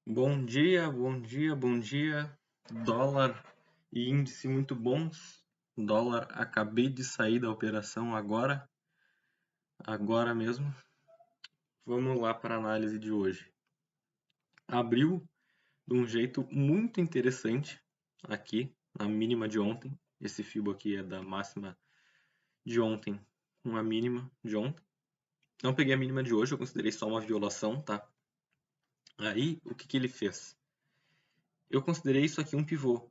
Bom dia, bom dia, bom dia. Dólar e índice muito bons. Dólar, acabei de sair da operação agora mesmo. Vamos lá para a análise de hoje. Abriu de um jeito muito interessante aqui na mínima de ontem. Esse Fibo aqui é da máxima de ontem com a mínima de ontem. Não peguei a mínima de hoje, eu considerei só uma violação, tá? Aí, o que ele fez? Eu considerei isso aqui um pivô.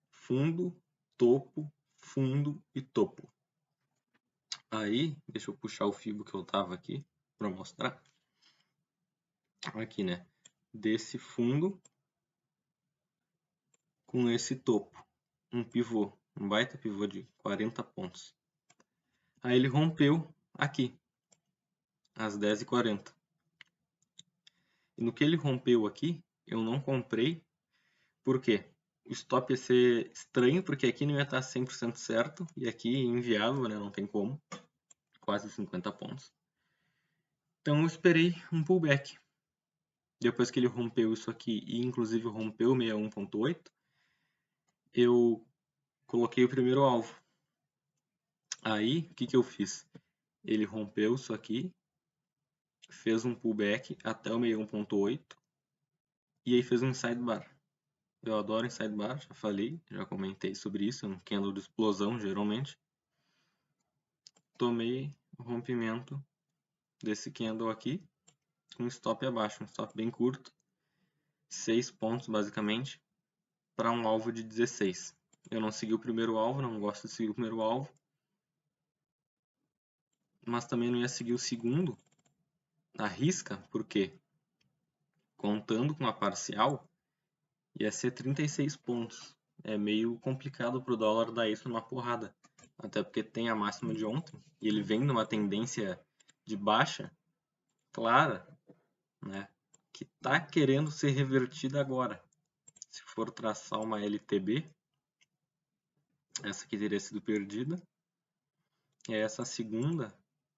Fundo, topo, fundo e topo. Aí, deixa eu puxar o Fibo que eu tava aqui para mostrar. Aqui, né? Desse fundo com esse topo. Um pivô, um baita pivô de 40 pontos. Aí ele rompeu aqui, às 10h40. E no que ele rompeu aqui, eu não comprei. Por quê? O stop ia ser estranho, porque aqui não ia estar 100% certo. E aqui inviável, né? Não tem como. Quase 50 pontos. Então eu esperei um pullback. Depois que ele rompeu isso aqui e inclusive rompeu 61.8, eu coloquei o primeiro alvo. Aí, o que eu fiz? Ele rompeu isso aqui, fez um pullback até o 61.8 e aí fez um inside bar. Eu adoro inside bar, já falei, já comentei sobre isso, é um candle de explosão geralmente. Tomei o rompimento desse candle aqui, com um stop abaixo, um stop bem curto, 6 pontos basicamente, para um alvo de 16. Eu não segui o primeiro alvo, não gosto de seguir o primeiro alvo, mas também não ia seguir o segundo à risca, porque contando com a parcial, ia ser 36 pontos. É meio complicado para o dólar dar isso numa porrada. Até porque tem a máxima de ontem, e ele vem numa tendência de baixa clara, né, que está querendo ser revertida agora. Se for traçar uma LTB, essa aqui teria sido perdida. E essa segunda,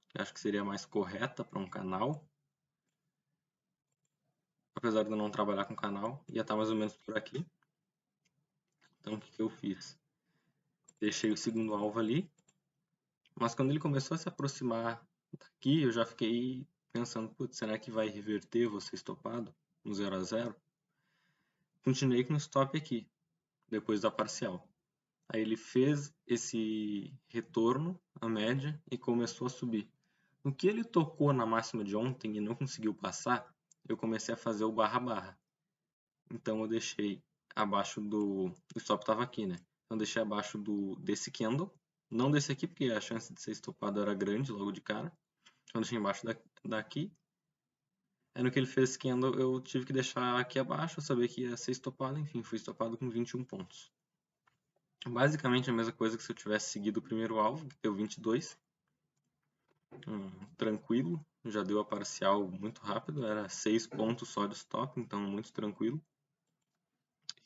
que acho que seria mais correta para um canal, apesar de eu não trabalhar com canal, ia estar mais ou menos por aqui. Então o que eu fiz? Deixei o segundo alvo ali, mas quando ele começou a se aproximar daqui, eu já fiquei pensando, putz, será que vai reverter, vou ser estopado no 0 a 0? Continuei com o stop aqui, depois da parcial. Aí ele fez esse retorno à média e começou a subir. No que ele tocou na máxima de ontem e não conseguiu passar, eu comecei a fazer o barra-barra. Então eu deixei abaixo do... O stop estava aqui, né? Então eu deixei abaixo desse candle. Não desse aqui, porque a chance de ser estopado era grande logo de cara. Então eu deixei embaixo daqui. Aí no que ele fez esse candle, eu tive que deixar aqui abaixo. Eu sabia que ia ser estopado. Enfim, fui estopado com 21 pontos. Basicamente a mesma coisa que se eu tivesse seguido o primeiro alvo, que deu 22. Tranquilo. Já deu a parcial muito rápido. Era 6 pontos só de stop, então muito tranquilo.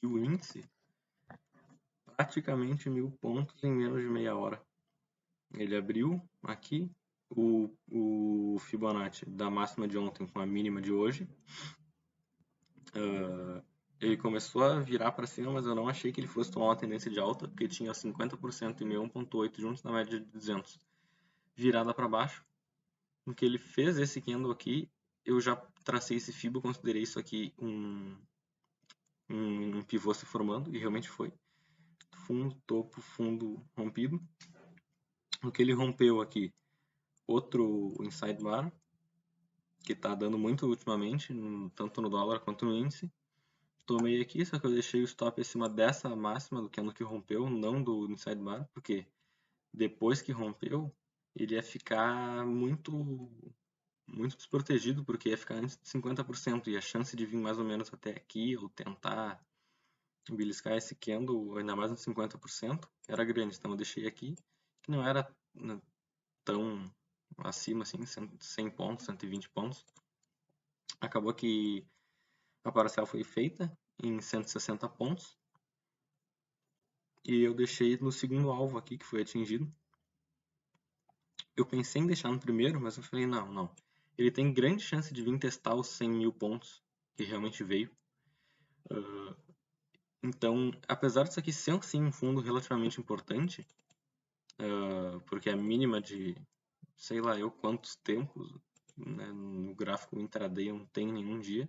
E o índice, praticamente 1000 pontos em menos de meia hora. Ele abriu aqui o Fibonacci da máxima de ontem com a mínima de hoje. Ele começou a virar para cima, mas eu não achei que ele fosse tomar uma tendência de alta, porque tinha 50% e 61.8 juntos na média de 200. Virada para baixo. No que ele fez esse candle aqui, eu já tracei esse Fibo, considerei isso aqui um pivô se formando, e realmente foi. Fundo, topo, fundo rompido. No que ele rompeu aqui, outro inside bar, que está dando muito ultimamente, tanto no dólar quanto no índice. Tomei aqui, só que eu deixei o stop acima dessa máxima do candle que rompeu, não do inside bar, porque depois que rompeu, ele ia ficar muito desprotegido, porque ia ficar antes de 50%, e a chance de vir mais ou menos até aqui, ou tentar beliscar esse candle, ainda mais nos 50%, era grande. Então eu deixei aqui, que não era tão acima assim, 100 pontos, 120 pontos. Acabou que a parcial foi feita em 160 pontos. E eu deixei no segundo alvo aqui, que foi atingido. Eu pensei em deixar no primeiro, mas eu falei, não. Ele tem grande chance de vir testar os 100 mil pontos, que realmente veio. Então, apesar disso aqui ser sim um fundo relativamente importante, porque a mínima de, sei lá eu quantos tempos, né, no gráfico intraday não tem nenhum dia,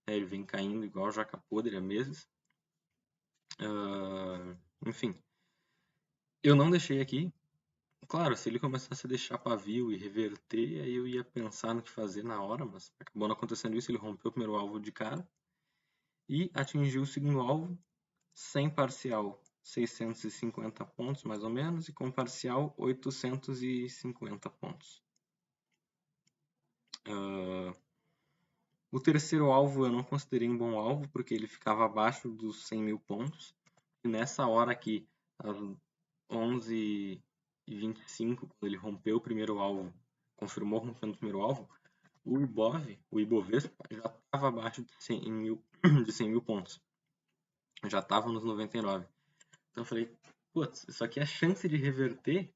ele vem caindo igual jaca podre há meses. Enfim, eu não deixei aqui. Claro, se ele começasse a deixar pavio e reverter, aí eu ia pensar no que fazer na hora, mas acabou não acontecendo isso, ele rompeu o primeiro alvo de cara e atingiu o segundo alvo sem parcial 650 pontos mais ou menos e com parcial 850 pontos. O terceiro alvo eu não considerei um bom alvo porque ele ficava abaixo dos 100 mil pontos e nessa hora aqui, às 11h25, quando ele rompeu o primeiro alvo, confirmou rompendo o primeiro alvo, o Ibovespa, já estava abaixo de 100 mil pontos. Já estava nos 99. Então eu falei, putz, isso aqui é a chance de reverter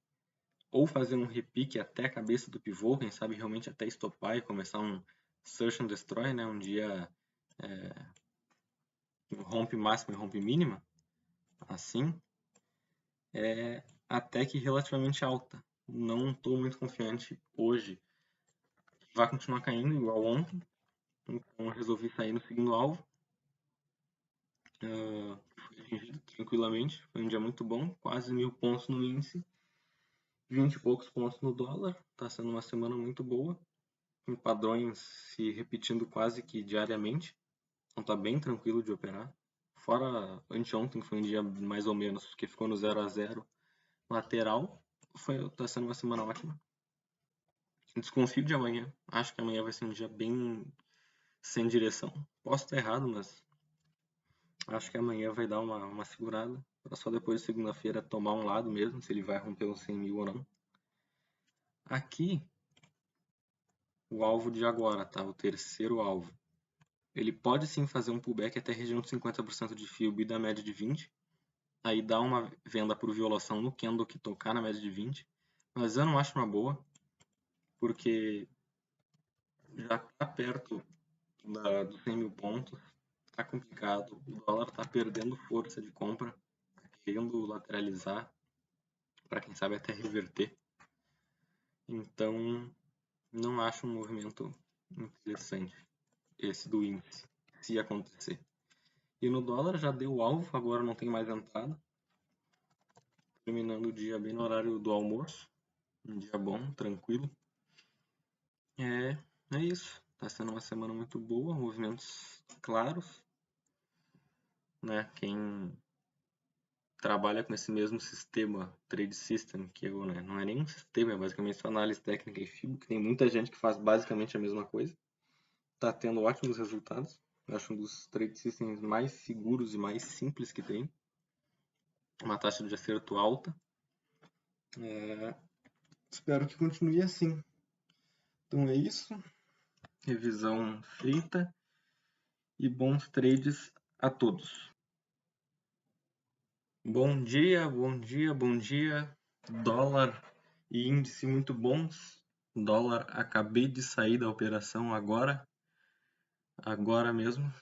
ou fazer um repique até a cabeça do pivô, quem sabe realmente até estopar e começar um search and destroy, né? Um dia rompe máxima e rompe mínima, assim, é até que relativamente alta. Não estou muito confiante hoje que vai continuar caindo igual ontem, então resolvi sair no segundo alvo. Foi atingido tranquilamente, foi um dia muito bom, quase 1000 pontos no índice, 20 e poucos pontos no dólar, está sendo uma semana muito boa, com padrões se repetindo quase que diariamente, então está bem tranquilo de operar. Fora anteontem, que foi um dia mais ou menos, que ficou no 0 a 0 lateral, está sendo uma semana ótima. Desconfio de amanhã, acho que amanhã vai ser um dia bem sem direção. Posso estar errado, mas acho que amanhã vai dar uma segurada, para só depois de segunda-feira tomar um lado mesmo, se ele vai romper os 100 mil ou não. Aqui, o alvo de agora, tá? O terceiro alvo. Ele pode sim fazer um pullback até a região de 50% de FIBO da média de 20. Aí dá uma venda por violação no candle que tocar na média de 20. Mas eu não acho uma boa, porque já está perto dos 100 mil pontos. Está complicado. O dólar está perdendo força de compra, tá querendo lateralizar, para quem sabe até reverter. Então, não acho um movimento interessante esse do índice, se acontecer. E no dólar já deu o alvo, agora não tem mais entrada. Terminando o dia bem no horário do almoço. Um dia bom, tranquilo. É isso. Tá sendo uma semana muito boa, movimentos claros. Né? Quem trabalha com esse mesmo sistema, Trade System, que eu, né? Não é nem um sistema, é basicamente só análise técnica e FIBO, que tem muita gente que faz basicamente a mesma coisa. Tá tendo ótimos resultados. Eu acho um dos trade systems mais seguros e mais simples que tem. Uma taxa de acerto alta. Espero que continue assim. Então é isso. Revisão feita. E bons trades a todos. Bom dia, bom dia, bom dia. Dólar e índice muito bons. Dólar, acabei de sair da operação agora mesmo.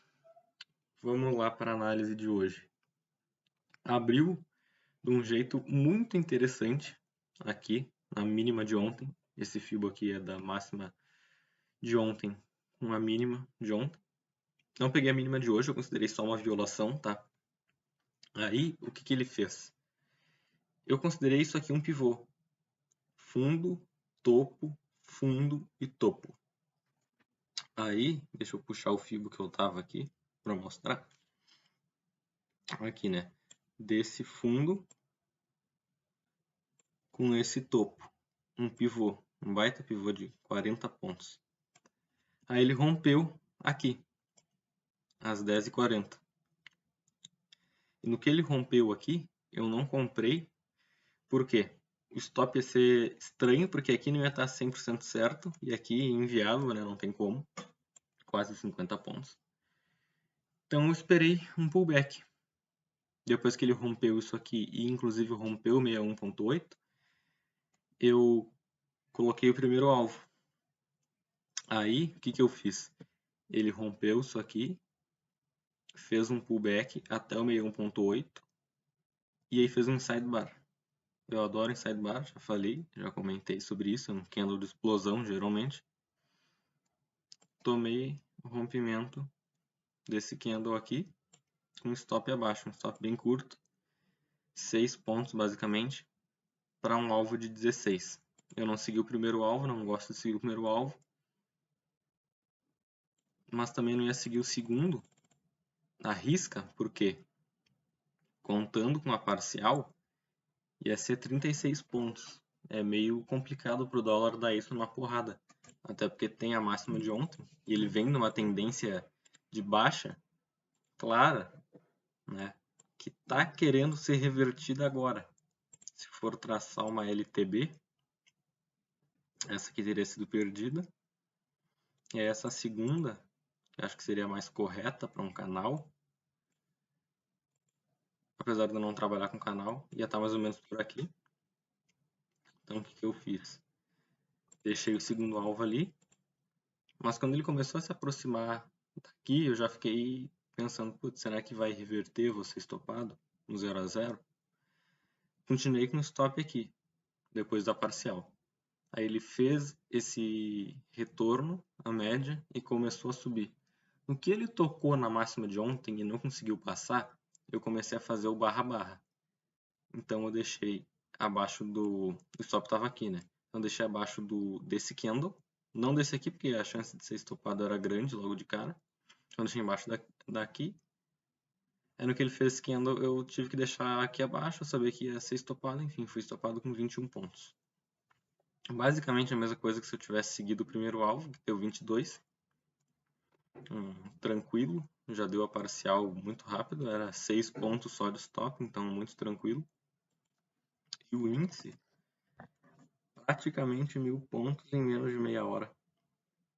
Vamos lá para a análise de hoje. Abriu de um jeito muito interessante aqui, na mínima de ontem. Esse FIBO aqui é da máxima de ontem com a mínima de ontem. Não peguei a mínima de hoje, eu considerei só uma violação, tá? Aí, o que ele fez? Eu considerei isso aqui um pivô. Fundo, topo, fundo e topo. Aí, deixa eu puxar o FIBO que eu tava aqui para mostrar. Aqui, né? Desse fundo com esse topo. Um pivô, um baita pivô de 40 pontos. Aí ele rompeu aqui, às 10h40. E no que ele rompeu aqui, eu não comprei. Por quê? O stop ia ser estranho, porque aqui não ia estar 100% certo. E aqui inviável, né? Não tem como. Quase 50 pontos. Então eu esperei um pullback. Depois que ele rompeu isso aqui e inclusive rompeu 61.8, eu coloquei o primeiro alvo. Aí, o que eu fiz? Ele rompeu isso aqui, fez um pullback até o 61.8 e aí fez um inside bar. Eu adoro inside bar, já falei, já comentei sobre isso, é um candle de explosão geralmente. Tomei o rompimento desse candle aqui com stop abaixo, um stop bem curto, 6 pontos basicamente, para um alvo de 16. Eu não segui o primeiro alvo, não gosto de seguir o primeiro alvo, mas também não ia seguir o segundo à risca, porque contando com a parcial, ia ser 36 pontos. É meio complicado para o dólar dar isso numa porrada. Até porque tem a máxima de ontem e ele vem numa tendência de baixa clara, né, que está querendo ser revertida agora. Se for traçar uma LTB, essa aqui teria sido perdida. E essa segunda, que acho que seria mais correta para um canal, apesar de eu não trabalhar com canal, ia estar mais ou menos por aqui. Então o que eu fiz? Deixei o segundo alvo ali, mas quando ele começou a se aproximar daqui, eu já fiquei pensando, putz, será que vai reverter, vou ser estopado no 0 a 0? Continuei com o stop aqui, depois da parcial. Aí ele fez esse retorno à média e começou a subir. No que ele tocou na máxima de ontem e não conseguiu passar, eu comecei a fazer o barra-barra. Então eu deixei abaixo do... O stop estava aqui, né? Então eu deixei abaixo desse candle. Não desse aqui, porque a chance de ser estopado era grande logo de cara. Então eu deixei embaixo daqui. Aí no que ele fez esse candle, eu tive que deixar aqui abaixo. Eu sabia que ia ser estopado. Enfim, fui estopado com 21 pontos. Basicamente a mesma coisa que se eu tivesse seguido o primeiro alvo, que deu 22. Tranquilo. Já deu a parcial muito rápido. Era 6 pontos só de stop, então muito tranquilo. E o índice, praticamente 1000 pontos em menos de meia hora.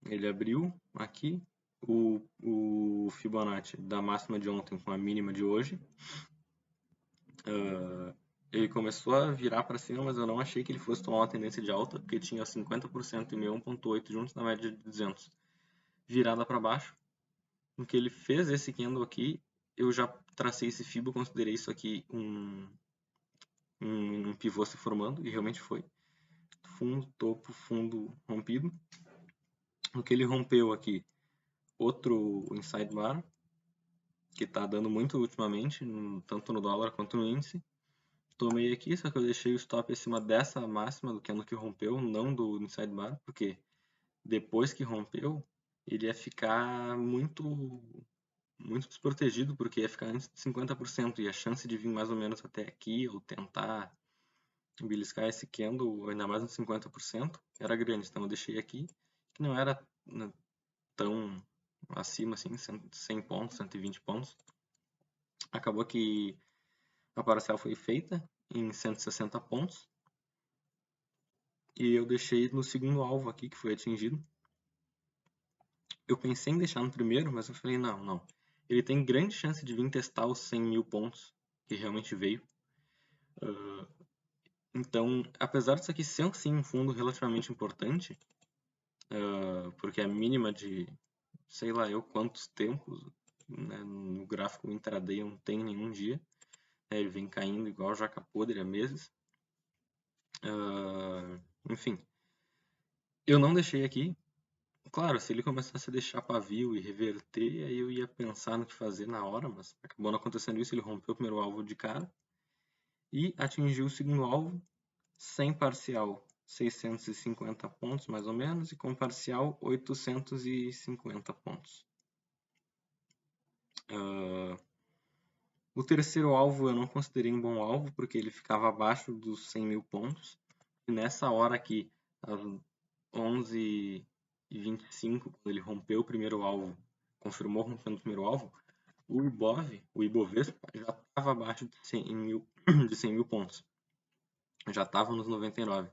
Ele abriu aqui o Fibonacci da máxima de ontem com a mínima de hoje. Ele começou a virar para cima, mas eu não achei que ele fosse tomar uma tendência de alta, porque tinha 50% e 1.8 juntos na média de 200. Virada para baixo. No que ele fez esse candle aqui, eu já tracei esse Fibo, considerei isso aqui um pivô se formando, e realmente foi. Fundo, topo, fundo rompido. No que ele rompeu aqui, outro inside bar, que está dando muito ultimamente, tanto no dólar quanto no índice. Tomei aqui, só que eu deixei o stop acima dessa máxima do candle que rompeu, não do inside bar, porque depois que rompeu, ele ia ficar muito desprotegido, porque ia ficar antes de 50%, e a chance de vir mais ou menos até aqui, ou tentar beliscar esse candle, ainda mais nos 50%, era grande. Então eu deixei aqui, que não era tão acima assim, 100 pontos, 120 pontos. Acabou que a parcial foi feita em 160 pontos. E eu deixei no segundo alvo aqui, que foi atingido. Eu pensei em deixar no primeiro, mas eu falei, não. Ele tem grande chance de vir testar os 100 mil pontos, que realmente veio. Então, apesar disso aqui ser sim um fundo relativamente importante, porque é a mínima de, sei lá eu quantos tempos, né, no gráfico intraday não tem nenhum dia, ele vem caindo igual jaca podre há meses. Enfim, eu não deixei aqui. Claro, se ele começasse a deixar pavio e reverter, aí eu ia pensar no que fazer na hora, mas acabou não acontecendo isso, ele rompeu o primeiro alvo de cara e atingiu o segundo alvo sem parcial, 650 pontos mais ou menos, e com parcial 850 pontos. O terceiro alvo eu não considerei um bom alvo, porque ele ficava abaixo dos 100 mil pontos, e nessa hora aqui, às 11h25, quando ele rompeu o primeiro alvo, confirmou rompendo o primeiro alvo, o Ibovespa, já estava abaixo de 100 mil pontos. Já estava nos 99.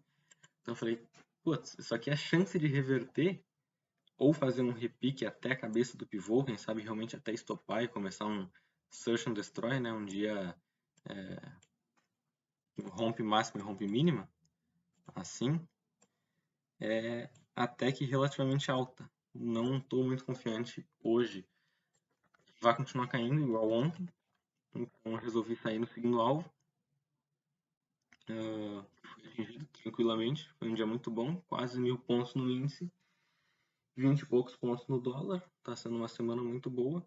Então eu falei, putz, isso aqui é a chance de reverter ou fazer um repique até a cabeça do pivô, quem sabe realmente até estopar e começar um search and destroy, né? Um dia rompe máxima e rompe mínima, assim, até que relativamente alta. Não estou muito confiante hoje vai continuar caindo igual ontem, então resolvi sair no segundo alvo. Foi atingido tranquilamente, foi um dia muito bom, quase 1000 pontos no índice, 20 e poucos pontos no dólar, está sendo uma semana muito boa,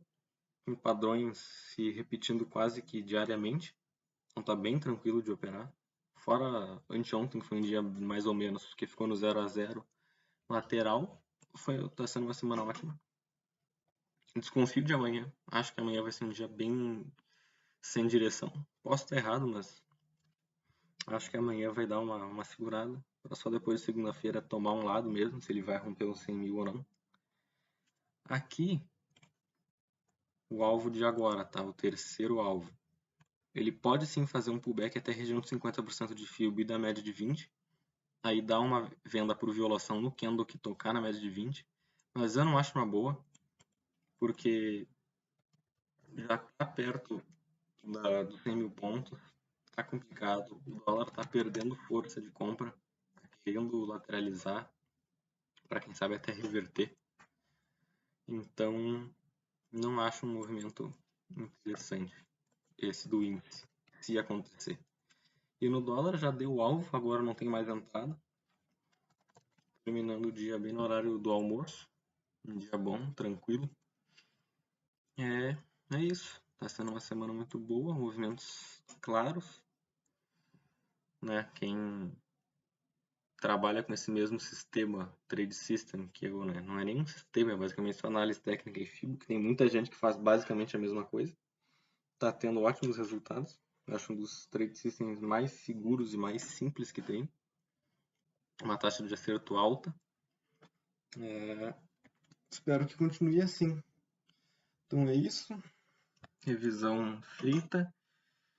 com padrões se repetindo quase que diariamente, então está bem tranquilo de operar. Fora anteontem, que foi um dia mais ou menos, que ficou no 0 a 0 lateral, está sendo uma semana ótima. Desconfio de amanhã, acho que amanhã vai ser um dia bem sem direção. Posso estar errado, mas acho que amanhã vai dar uma segurada, para só depois de segunda-feira tomar um lado mesmo, se ele vai romper os 100 mil ou não. Aqui, o alvo de agora, tá? O terceiro alvo. Ele pode sim fazer um pullback até a região de 50% de FIBO da média de 20. Aí dá uma venda por violação no candle que tocar na média de 20. Mas eu não acho uma boa, porque já está perto dos 100 mil pontos. Tá complicado. O dólar tá perdendo força de compra, tá querendo lateralizar, para quem sabe até reverter. Então, não acho um movimento interessante esse do índice, se acontecer. E no dólar já deu o alvo, agora não tem mais entrada. Terminando o dia bem no horário do almoço. Um dia bom, tranquilo. É isso. Tá sendo uma semana muito boa, movimentos claros. Né? Quem trabalha com esse mesmo sistema, Trade System, que eu, né, não é nenhum sistema, é basicamente só análise técnica e FIBO, que tem muita gente que faz basicamente a mesma coisa. Tá tendo ótimos resultados. Eu acho um dos Trade Systems mais seguros e mais simples que tem. Uma taxa de acerto alta. Espero que continue assim. Então é isso. Revisão feita.